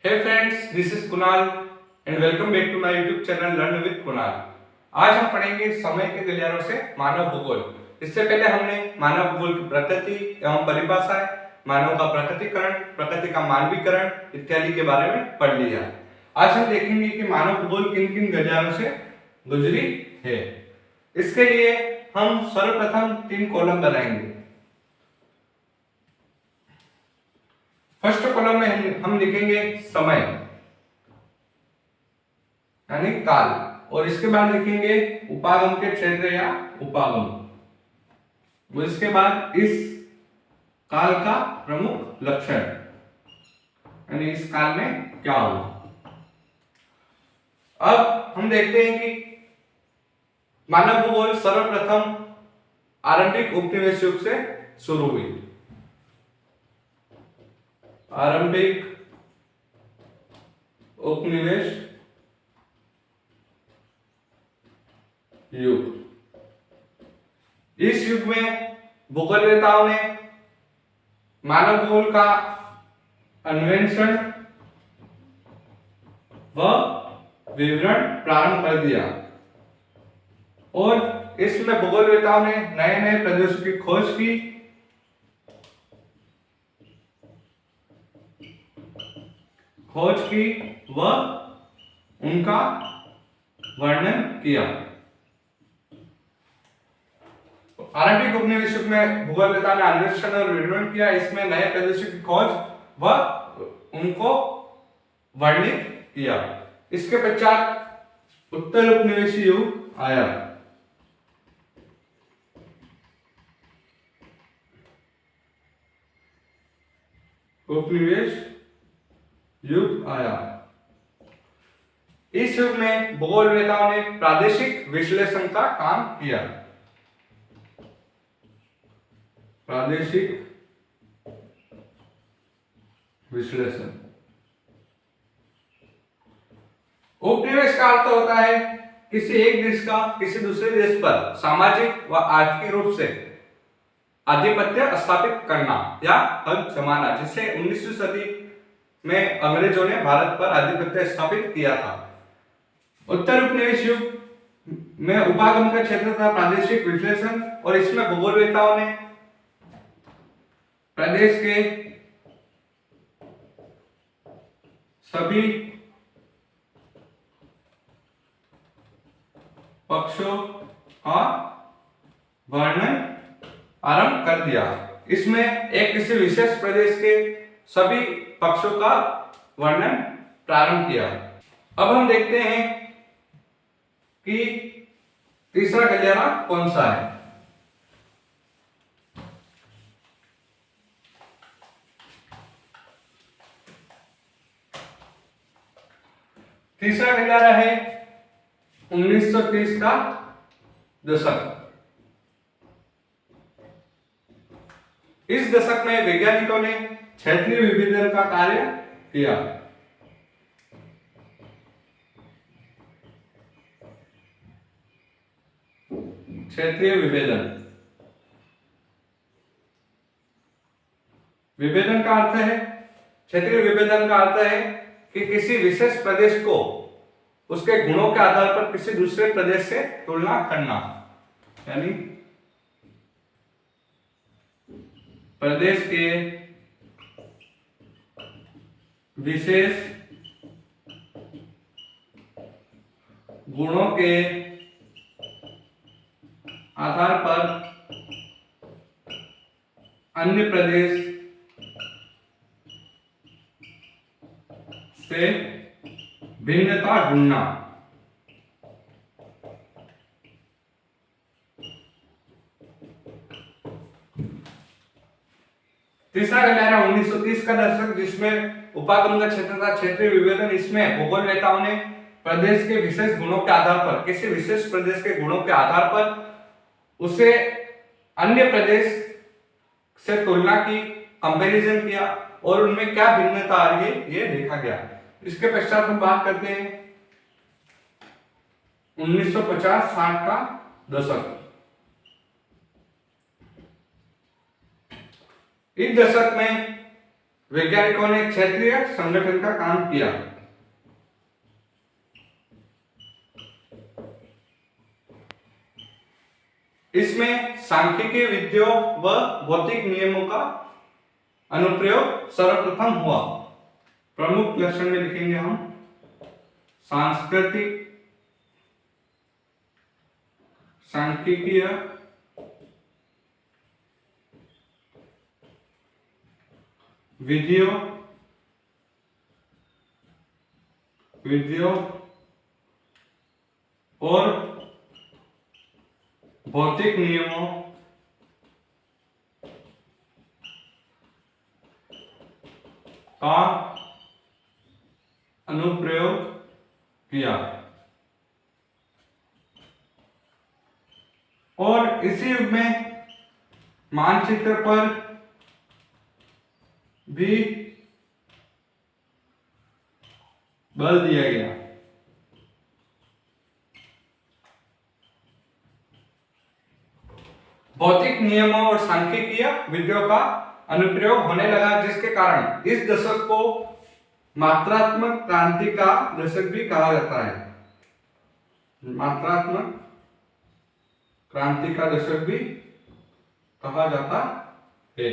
Hey friends, this is Kunal and welcome back to my YouTube channel learn with Kunal. आज हम पढ़ेंगे समय के गलियारों से मानव भूगोल। इससे पहले हमने मानव भूगोल की प्रकृति एवं परिभाषाएं, मानव का प्रकृतिकरण, प्रकृति का मानवीकरण इत्यादि के बारे में पढ़ लिया। आज हम देखेंगे कि मानव भूगोल किन किन गलियारों से गुजरी है। इसके लिए हम सर्वप्रथम 3 कॉलम बनाएंगे। फर्स्ट कॉलम में हम लिखेंगे समय यानी काल, और इसके बाद लिखेंगे उपागम के क्षेत्र या उपागम। इसके बाद इस काल का प्रमुख लक्षण यानी इस काल में क्या हुआ। अब हम देखते हैं कि मानव भूगोल सर्वप्रथम आरंभिक उपनिवेश युग से शुरू हुई। आरंभिक उपनिवेश युग। इस युग में भूगोलवेताओं ने मानव भूगोल का अन्वेषण व विवरण प्रारंभ कर दिया, और इसमें भूगोलवेताओं ने नए नए प्रदेशों की खोज की व उनका वर्णन किया। आरंभिक उपनिवेश युग में भूगोलवेताओं ने अन्वेषण और विवरण किया। इसमें नए प्रदेशों की खोज व उनको वर्णित किया। इसके पश्चात उत्तर उपनिवेश युग आया। उपनिवेश युग आया। इस युग में भूगोलवेताओं ने प्रादेशिक विश्लेषण का काम किया। प्रादेशिक विश्लेषण। उपनिवेश का अर्थ होता है किसी एक देश का किसी दूसरे देश पर सामाजिक व आर्थिक रूप से आधिपत्य स्थापित करना या हक जमाना, जिसे 19वीं सदी में अंग्रेजों ने भारत पर आधिपत्य स्थापित किया था। उत्तर उपनिवेश युग में उपागम का क्षेत्र था प्रादेशिक विश्लेषण, और इसमें भूगोलवेताओं ने प्रदेश के सभी पक्षों का वर्णन आरंभ कर दिया। इसमें एक किसी विशेष प्रदेश के सभी पक्षों का वर्णन प्रारंभ किया। अब हम देखते हैं कि तीसरा गलियारा कौन सा है। तीसरा गलियारा है 1930 का दशक। इस दशक में वैज्ञानिकों ने क्षेत्रीय विभेदन का कार्य किया। क्षेत्रीय विभेदन। विभेदन का अर्थ है, क्षेत्रीय विभेदन का अर्थ है कि किसी विशेष प्रदेश को उसके गुणों के आधार पर किसी दूसरे प्रदेश से तुलना करना, यानी प्रदेश के विशेष गुणों के आधार पर अन्य प्रदेश से भिन्नता ढूंढना। तीसरा गलियारा 1930 का दशक, जिसमें उपागम का क्षेत्र था क्षेत्रीय विभेदन। इसमें भूगोलवेताओं ने प्रदेश के विशेष गुणों के आधार पर, किसी विशेष प्रदेश के गुणों के आधार पर उसे अन्य प्रदेश से तुलना की, कंपैरिजन किया, और उनमें क्या भिन्नता आ रही है ये देखा गया। इसके पश्चात हम बात करते हैं 1950-60 का दशक। इस दशक में वैज्ञानिकों ने क्षेत्रीय संगठन का काम किया। इसमें सांख्यिकी विधियों व भौतिक नियमों का अनुप्रयोग सर्वप्रथम हुआ। प्रमुख लक्षण में लिखेंगे हम सांस्कृतिक, सांख्यिकीय, विधियों और भौतिक नियमों का अनुप्रयोग किया और इसी युग में मानचित्र पर भी बल दिया गया। भौतिक नियमों और सांख्यिकीय विधियों का अनुप्रयोग होने लगा, जिसके कारण इस दशक को मात्रात्मक क्रांति का दशक भी कहा जाता है। मात्रात्मक क्रांति का दशक भी कहा जाता है।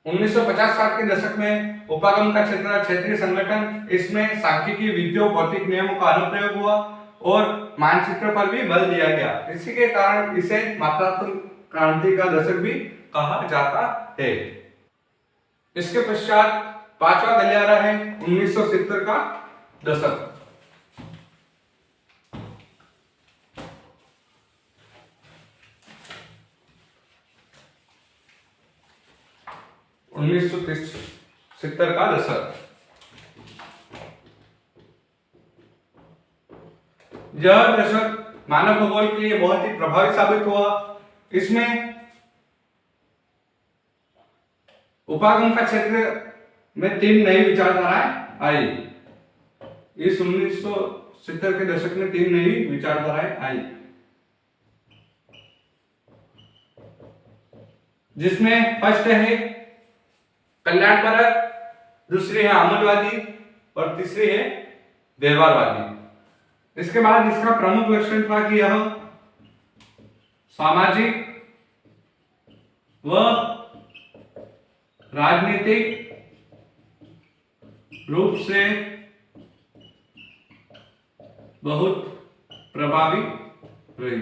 1950-60 के दशक में उपागम का क्षेत्र क्षेत्रीय संगठन, इसमें सांख्यिकी विधियों भौतिक नियमों का अनुप्रयोग हुआ और मानचित्र पर भी बल दिया गया। इसी के कारण इसे मात्रात्मक क्रांति का दशक भी कहा जाता है। इसके पश्चात पांचवा गलियारा है 1970 का दशक। उन्नीस सौ 70 का दशक, यह दशक मानव भूगोल के लिए बहुत ही प्रभावी साबित हुआ। इसमें उपागम का क्षेत्र में 3 नई विचारधाराएं आई। इस 1970 के दशक में 3 नई विचारधाराएं आई, जिसमें फर्स्ट है कल्याणपरक, दूसरी है आमूलवादी और तीसरी है व्यवहारवादी। इसके बाद इसका प्रमुख लक्षण था कि यह सामाजिक व राजनीतिक रूप से बहुत प्रभावी रही।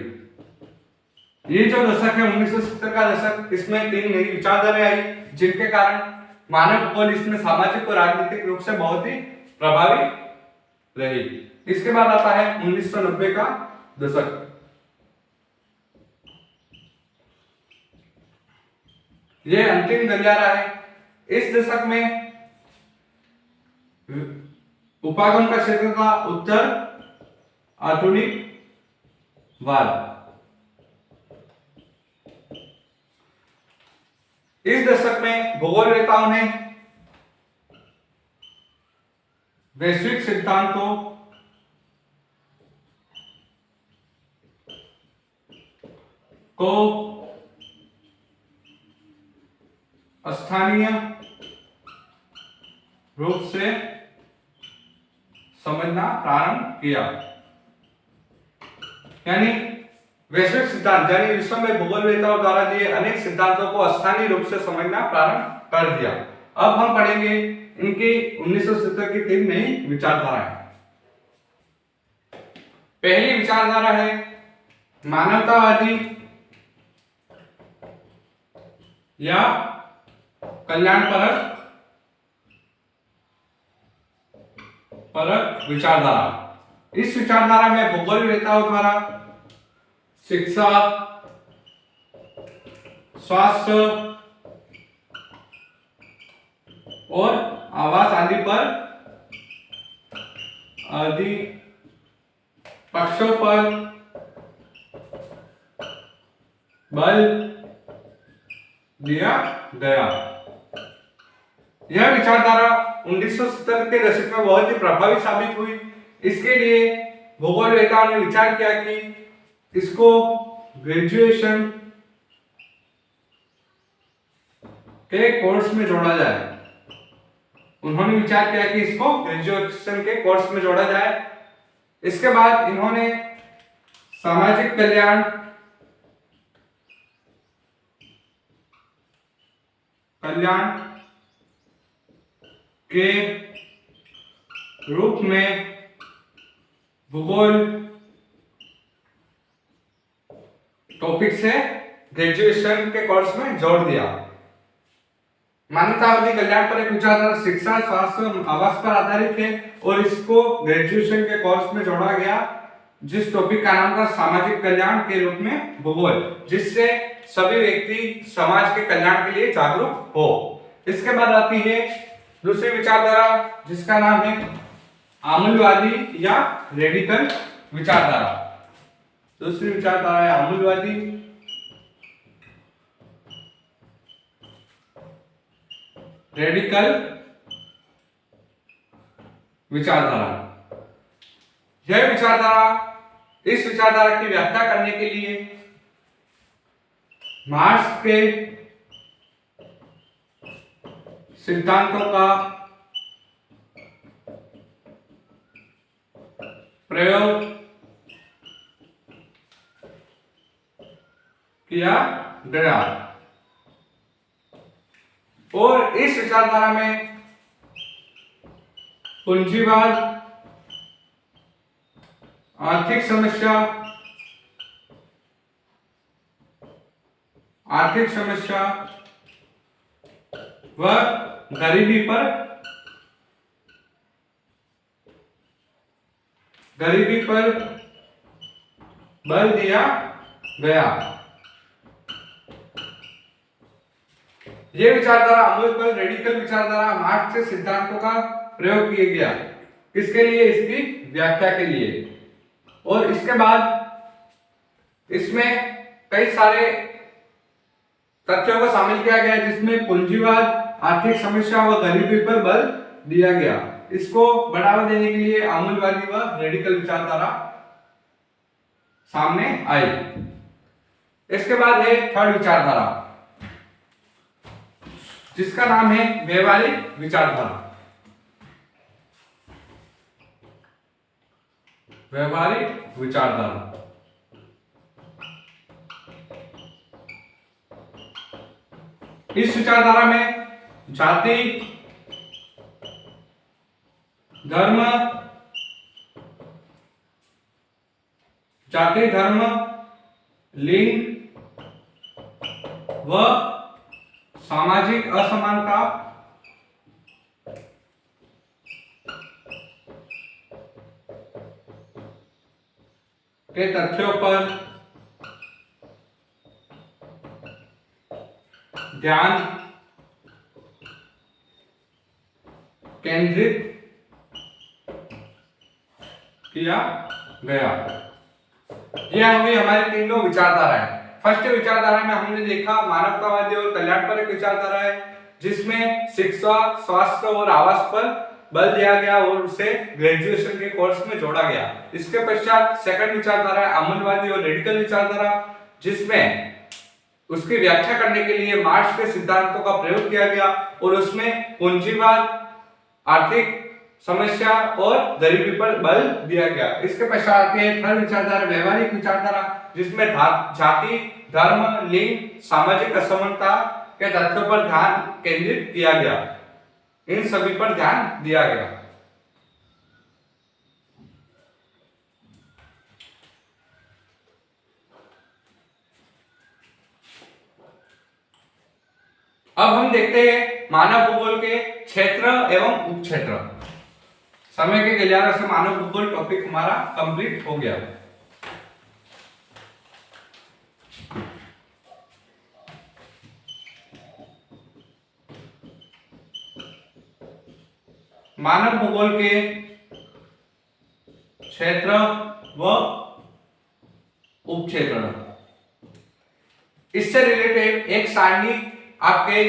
ये जो दशक है 1970 का दशक, इसमें 3 नई विचारधाराएं आई, जिनके कारण मानव भूगोल इसमें सामाजिक और राजनीतिक रूप से बहुत ही प्रभावी रही। इसके बाद आता है 1990 का दशक। यह अंतिम गलियारा है। इस दशक में उपागम का क्षेत्र था उत्तर आधुनिक वाद। इस दशक में भूगोलवेताओं ने वैश्विक सिद्धांतों को स्थानीय रूप से समझना प्रारंभ किया। यानी वैश्विक सिद्धांत, यानी विश्व में भूगोलवेताओं द्वारा दिए अनेक सिद्धांतों को स्थानीय रूप से समझना प्रारंभ कर दिया। अब हम पढ़ेंगे इनकी 1970 की 3 नई विचारधाराएं। पहली विचारधारा है मानवतावादी या कल्याणपरक विचारधारा। इस विचारधारा में भूगोलवेताओं द्वारा शिक्षा, स्वास्थ्य और आवास आदि पक्षों पर बल दिया गया। यह विचारधारा 1970 के दशक में बहुत ही प्रभावी साबित हुई। इसके लिए भूगोलवेताओं ने विचार किया कि इसको ग्रेजुएशन के कोर्स में जोड़ा जाए। उन्होंने विचार किया कि इसको ग्रेजुएशन के कोर्स में जोड़ा जाए। इसके बाद इन्होंने सामाजिक कल्याण के रूप में भूगोल टॉपिक से ग्रेजुएशन के कोर्स में जोड़ दिया। मानवतावादी कल्याण पर एक विचारधारा शिक्षा, स्वास्थ्य, आवास पर आधारित है और इसको ग्रेजुएशन के कोर्स में जोड़ा गया, जिस टॉपिक का नाम था सामाजिक कल्याण के रूप में भूगोल, जिससे सभी व्यक्ति समाज के कल्याण के लिए जागरूक हो। इसके बाद आती है दूसरी विचारधारा, जिसका नाम है आमूलवादी या रेडिकल विचारधारा। दूसरी विचारधारा है आमूलवादी रेडिकल विचारधारा। यह विचारधारा, इस विचारधारा की व्याख्या करने के लिए मार्क्स के सिद्धांतों का प्रयोग किया गया और इस विचारधारा में पूंजीवाद, आर्थिक समस्या व गरीबी पर बल दिया गया। यह विचारधारा आमूलवादी रेडिकल विचारधारा मार्क्स के सिद्धांतों का प्रयोग किया गया। किसके लिए? इसकी व्याख्या के लिए। और इसके बाद इसमें कई सारे तथ्यों को शामिल किया गया, जिसमें पूंजीवाद, आर्थिक समस्या व गरीबी पर बल दिया गया। इसको बढ़ावा देने के लिए आमूलवादी व रेडिकल विचारधारा सामने आई। इसके बाद है थर्ड विचारधारा, जिसका नाम है व्यवहारिक विचारधारा। व्यवहारिक विचारधारा इस विचारधारा में जाति, धर्म, लिंग व सामाजिक असमानता के तथ्यों पर ध्यान केंद्रित किया गया। यह हुई हमारी तीनों विचारधाराएं। फर्स्ट विचारधारा में हमने देखा मानवतावादी और कल्याण पर एक विचारधारा है, जिसमें शिक्षा, स्वास्थ्य और आवास पर बल दिया गया और उसे ग्रेजुएशन के कोर्स में जोड़ा गया। इसके पश्चात सेकंड विचारधारा है आमूलवादी और रेडिकल विचारधारा, जिसमें उसकी व्याख्या करने के लिए मार्क्स के सिद्धांतों का प्रयोग किया गया और उसमें पूंजीवाद, आर्थिक समस्या और गरीबी पर बल दिया गया। इसके पश्चात आती है थर्ड विचारधारा व्यवहारिक विचारधारा, जिसमें जाति, धर्म, लिंग, सामाजिक असमानता के तथ्यों पर ध्यान केंद्रित किया गया। इन सभी पर ध्यान दिया गया। अब हम देखते हैं मानव भूगोल के क्षेत्र एवं उपक्षेत्र। समय के गलियारों से मानव भूगोल टॉपिक हमारा कंप्लीट हो गया। मानव भूगोल के क्षेत्र व उपक्षेत्र, इससे रिलेटेड एक सारणी आपके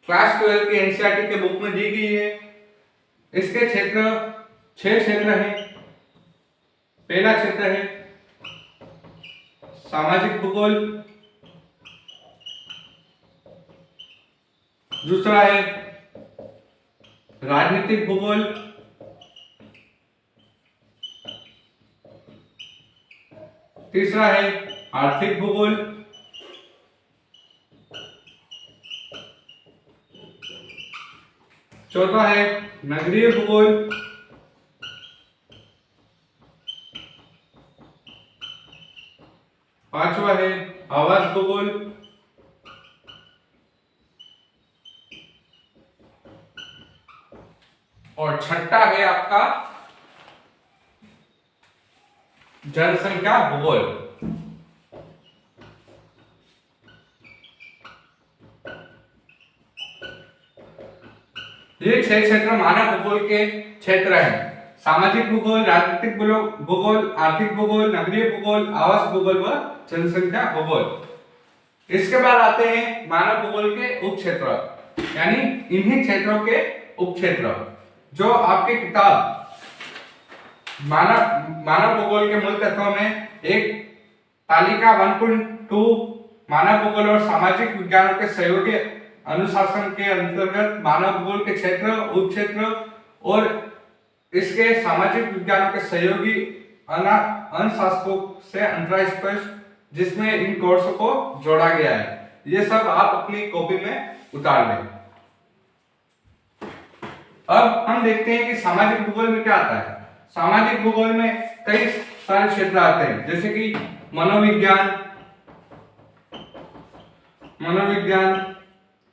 क्लास 12 के एनसीईआरटी के बुक में दी गई है। इसके क्षेत्र 6 क्षेत्र हैं। पहला क्षेत्र है सामाजिक भूगोल, दूसरा है राजनीतिक भूगोल, तीसरा है आर्थिक भूगोल, चौथा है नगरीय भूगोल, पांचवा है आवास भूगोल, और छठा है आपका जनसंख्या भूगोल। ये 6 क्षेत्र मानव भूगोल के क्षेत्र हैं। सामाजिक भूगोल, राजनीतिक भूगोल, आर्थिक भूगोल, नगरीय भूगोल, आवास भूगोल व जनसंख्या भूगोल। इसके बाद आते हैं मानव भूगोल के उप क्षेत्र, यानी इन्हीं क्षेत्रों के उप क्षेत्र जो आपके किताब मानव भूगोल के मूल तत्वों में एक तालिका 1.2 मानव भूगोल और सामाजिक विज्ञानों के सहयोगी अनुशासन के अंतर्गत मानव भूगोल के क्षेत्र, उप क्षेत्र और इसके सामाजिक विज्ञानों के सहयोगी अनुशासकों से अंतरस्पष्ट, जिसमें इन कोर्सों को जोड़ा गया है। ये सब आप अपनी कॉपी में उतार लें। अब हम देखते हैं कि सामाजिक भूगोल में क्या आता है। सामाजिक भूगोल में कई सारे क्षेत्र आते हैं, जैसे कि मनोविज्ञान,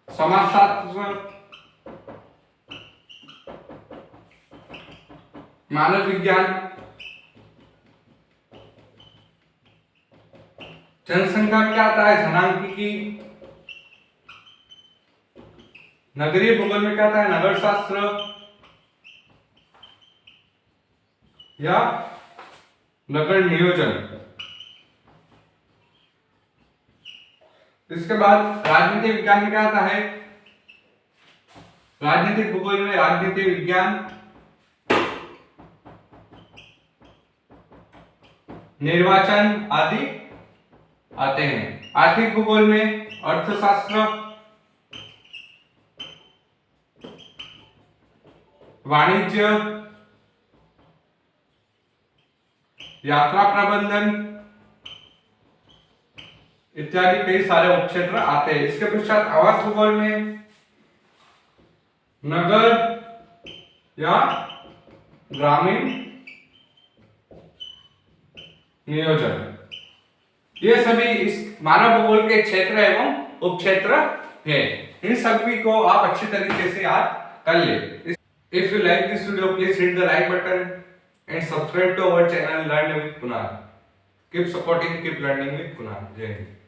समाजशास्त्र, मानव विज्ञान, जनसंख्या क्या आता है, जनांकिकी, नगरीय भूगोल में क्या आता है, नगर शास्त्र या नगर नियोजन। इसके बाद राजनीतिक विज्ञान में क्या आता है, राजनीतिक भूगोल में राजनीतिक विज्ञान, निर्वाचन आदि आते हैं। आर्थिक भूगोल में अर्थशास्त्र, वाणिज्य, यात्रा प्रबंधन इत्यादि कई सारे उपक्षेत्र आते हैं। इसके पश्चात आवास भूगोल में नगर या ग्रामीण नियोजन, ये सभी इस मानव भूगोल के क्षेत्र एवं उपक्षेत्र है। इन सभी को आप अच्छी तरीके से याद कर ले। If you like this video, please hit the like button and subscribe to our channel Learn with Kunal. Keep supporting, keep learning with Kunal. Jai Hind.